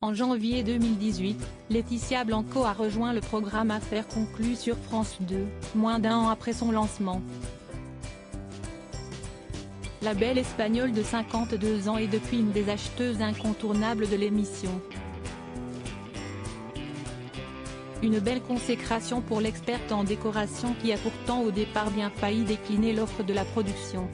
En janvier 2018, Laetitia Blanco a rejoint le programme Affaires conclues sur France 2, moins d'un an après son lancement. La belle espagnole de 52 ans est depuis une des acheteuses incontournables de l'émission. Une belle consécration pour l'experte en décoration qui a pourtant au départ bien failli décliner l'offre de la production.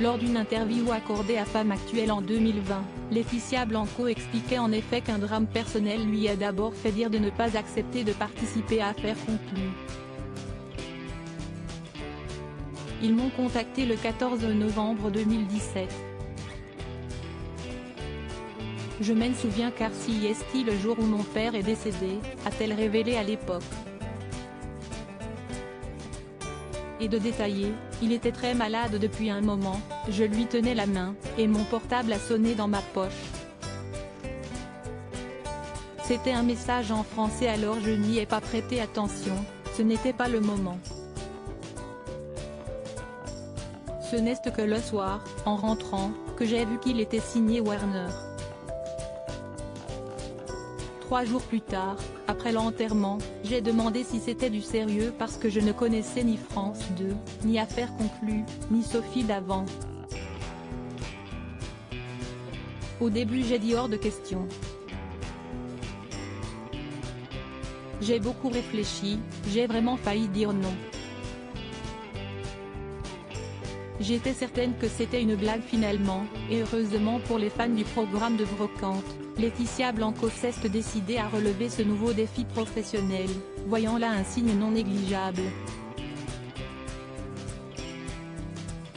Lors d'une interview accordée à Femme Actuelle en 2020, Laetitia Blanco expliquait en effet qu'un drame personnel lui a d'abord fait dire de ne pas accepter de participer à Affaires conclues. Ils m'ont contacté le 14 novembre 2017. Je m'en souviens car si est le jour où mon père est décédé, a-t-elle révélé à l'époque. Et de détailler, il était très malade depuis un moment, je lui tenais la main, et mon portable a sonné dans ma poche. C'était un message en français alors je n'y ai pas prêté attention, ce n'était pas le moment. Ce n'est que le soir, en rentrant, que j'ai vu qu'il était signé Warner. 3 jours plus tard, après l'enterrement, j'ai demandé si c'était du sérieux parce que je ne connaissais ni France 2, ni Affaires conclues, ni Sophie Davant. Au début j'ai dit hors de question. J'ai beaucoup réfléchi, j'ai vraiment failli dire non. J'étais certaine que c'était une blague finalement, et heureusement pour les fans du programme de Brocante, Laetitia Blanco s'est décidée à relever ce nouveau défi professionnel, voyant là un signe non négligeable.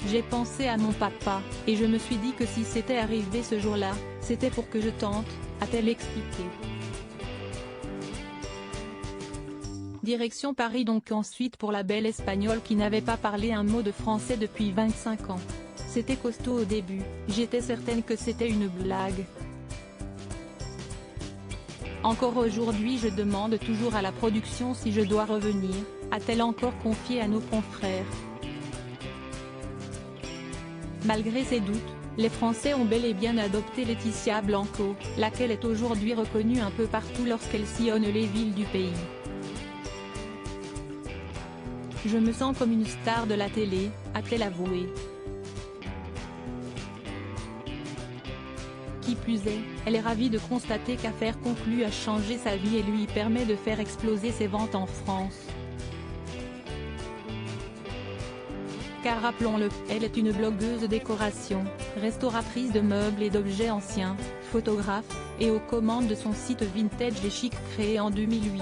J'ai pensé à mon papa, et je me suis dit que si c'était arrivé ce jour-là, c'était pour que je tente, a-t-elle expliqué. Direction Paris donc ensuite pour la belle espagnole qui n'avait pas parlé un mot de français depuis 25 ans. C'était costaud au début, j'étais certaine que c'était une blague. Encore aujourd'hui je demande toujours à la production si je dois revenir, a-t-elle encore confié à nos confrères. Malgré ses doutes, les Français ont bel et bien adopté Laetitia Blanco, laquelle est aujourd'hui reconnue un peu partout lorsqu'elle sillonne les villes du pays. Je me sens comme une star de la télé, a-t-elle avoué. Qui plus est, elle est ravie de constater qu'Affaires conclues a changé sa vie et lui permet de faire exploser ses ventes en France. Car rappelons-le, elle est une blogueuse de décoration, restauratrice de meubles et d'objets anciens, photographe, et aux commandes de son site vintage et chic créé en 2008.